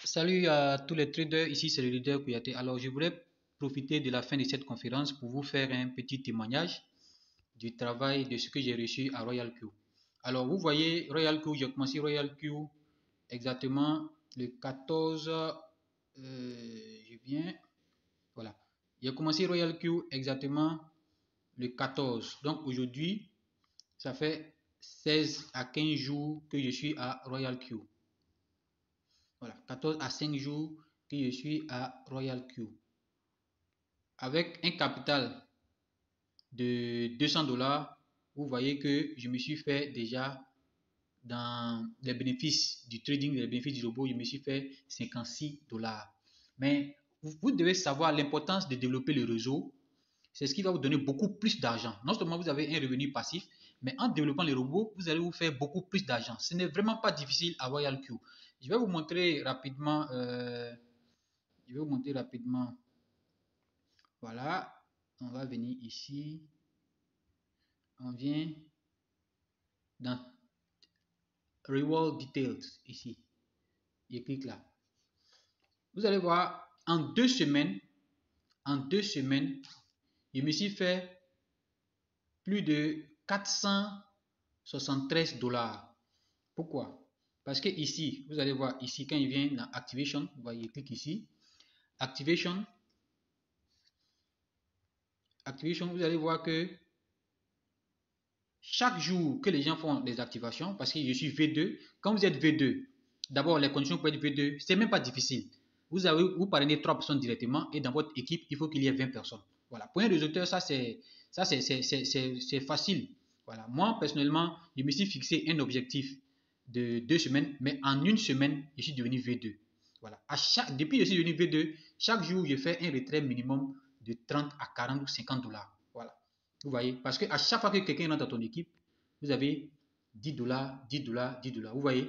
Salut à tous les traders, ici c'est le leader Kouyaté. Alors je voudrais profiter de la fin de cette conférence pour vous faire un petit témoignage du travail de ce que j'ai reçu à Royal Q. Alors vous voyez Royal Q, j'ai commencé Royal Q exactement le 14, je viens, voilà. J'ai commencé Royal Q exactement le 14. Donc aujourd'hui, ça fait 16 à 15 jours que je suis à Royal Q. Voilà, 14 à 5 jours que je suis à Royal Q. Avec un capital de 200 dollars, vous voyez que je me suis fait déjà dans les bénéfices du trading, les bénéfices du robot, je me suis fait 56 dollars. Mais vous devez savoir l'importance de développer le réseau. C'est ce qui va vous donner beaucoup plus d'argent. Non seulement vous avez un revenu passif, mais en développant les robots, vous allez vous faire beaucoup plus d'argent. Ce n'est vraiment pas difficile à Royal Q. Je vais vous montrer rapidement. Je vais vous montrer rapidement. Voilà. On va venir ici. On vient dans Reward Details ici. Je clique là. Vous allez voir, en 2 semaines, je me suis fait plus de 473 dollars. Pourquoi? Parce que ici, vous allez voir ici, quand il vient dans Activation, vous voyez, il clique ici. Activation, vous allez voir que chaque jour que les gens font des activations, parce que je suis V2, quand vous êtes V2, d'abord les conditions pour être V2, c'est même pas difficile. Vous parrainez 3 personnes directement et dans votre équipe, il faut qu'il y ait 20 personnes. Voilà. Pour un résultat, ça c'est facile. Voilà. Moi, personnellement, je me suis fixé un objectif de 2 semaines, mais en une semaine, je suis devenu V2. Voilà. Depuis que je suis devenu V2, chaque jour, je fais un retrait minimum de 30 à 40 ou 50 dollars. Voilà. Vous voyez, parce qu'à chaque fois que quelqu'un rentre dans ton équipe, vous avez 10 dollars, 10 dollars, 10 dollars. Vous voyez,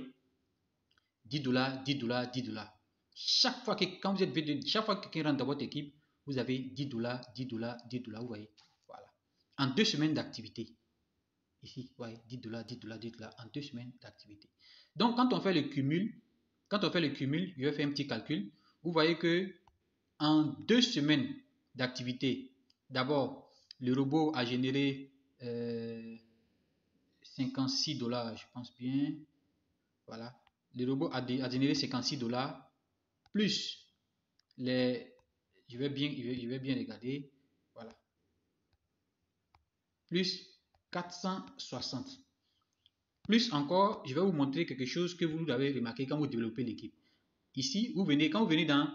10 dollars, 10 dollars, 10 dollars. Chaque fois que, quand vous êtes V2, chaque fois que quelqu'un rentre dans votre équipe, vous avez 10 dollars, 10 dollars, 10 dollars. Vous voyez, voilà. En 2 semaines d'activité. Ici, vous voyez, 10 dollars, 10 dollars, 10 dollars, en 2 semaines d'activité. Donc, quand on fait le cumul, je vais faire un petit calcul. Vous voyez que en 2 semaines d'activité, d'abord, le robot a généré 56 dollars, je pense bien. Voilà. Le robot a généré 56 dollars plus les. Je vais bien regarder. Voilà. Plus 460. Plus encore, je vais vous montrer quelque chose que vous avez remarqué quand vous développez l'équipe. Ici, quand vous venez dans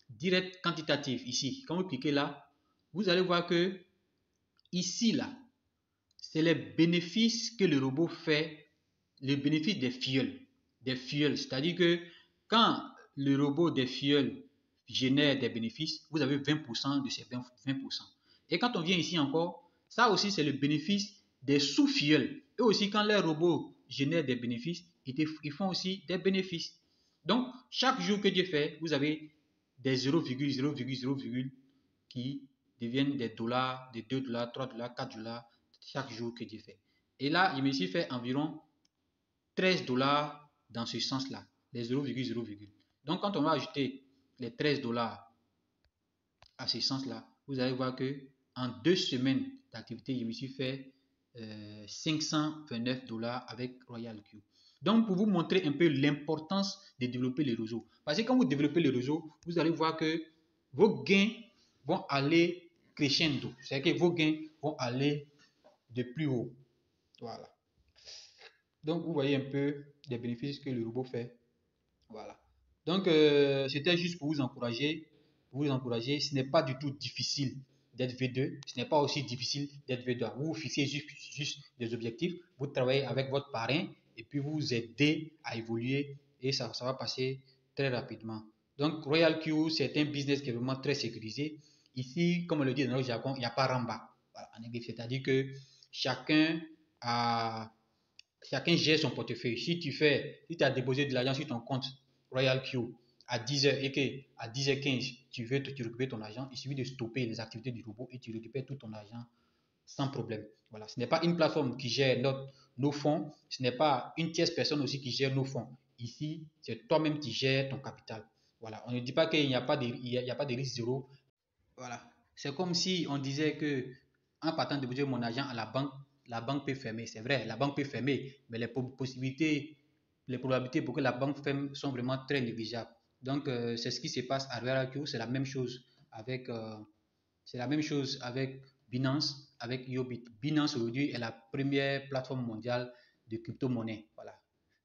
Direct quantitatif, ici, quand vous cliquez là, vous allez voir que ici, là, c'est les bénéfices que le robot fait, les bénéfices des fuels. C'est-à-dire que quand le robot des fuels génère des bénéfices, vous avez 20% de ces 20%. Et quand on vient ici encore, ça aussi c'est le bénéfice des sous-fuels. Et aussi quand les robots génèrent des bénéfices, ils font aussi des bénéfices. Donc chaque jour que Dieu fait, vous avez des 0,0,0, qui deviennent des dollars, des 2 dollars, 3 dollars, 4 dollars chaque jour que Dieu fait. Et là, il me suis fait environ 13 dollars dans ce sens-là, les 0,0. Donc, quand on va ajouter les 13 dollars à ce sens-là, vous allez voir que en 2 semaines d'activité, je me suis fait 529 dollars avec Royal Q. Donc, pour vous montrer un peu l'importance de développer le réseau. Parce que quand vous développez le réseau, vous allez voir que vos gains vont aller crescendo. C'est-à-dire que vos gains vont aller de plus haut. Voilà. Donc, vous voyez un peu les bénéfices que le robot fait. Voilà. Donc, c'était juste pour vous encourager. Ce n'est pas du tout difficile d'être V2. Ce n'est pas aussi difficile d'être V2. Vous vous fixez juste des objectifs. Vous travaillez avec votre parrain et puis vous vous aidez à évoluer et ça va passer très rapidement. Donc, Royal Q, c'est un business qui est vraiment très sécurisé. Ici, comme on le dit dans le jargon, il n'y a pas Ramba. Voilà, c'est-à-dire que chacun a chacun gère son portefeuille. Si tu as déposé de l'argent sur ton compte Royal Q à 10h et qu'à 10h15, tu récupères ton argent, il suffit de stopper les activités du robot et tu récupères tout ton argent sans problème. Voilà. Ce n'est pas une plateforme qui gère nos fonds, ce n'est pas une tierce personne aussi qui gère nos fonds. Ici, c'est toi-même qui gères ton capital. Voilà, on ne dit pas qu'il n'y a pas de, il y a pas de risque zéro. Voilà, c'est comme si on disait que en partant de déposer mon argent à la banque peut fermer. C'est vrai, la banque peut fermer, mais les possibilités, les probabilités pour que la banque ferme sont vraiment très négligeables. Donc, c'est ce qui se passe à RealQ. C'est la même chose avec Binance, avec Yobit. Binance aujourd'hui est la première plateforme mondiale de crypto-monnaie. Voilà.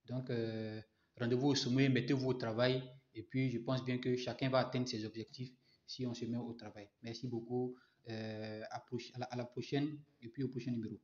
Donc, rendez-vous au sommet, mettez-vous au travail. Et puis, je pense bien que chacun va atteindre ses objectifs si on se met au travail. Merci beaucoup. À la prochaine et puis au prochain numéro.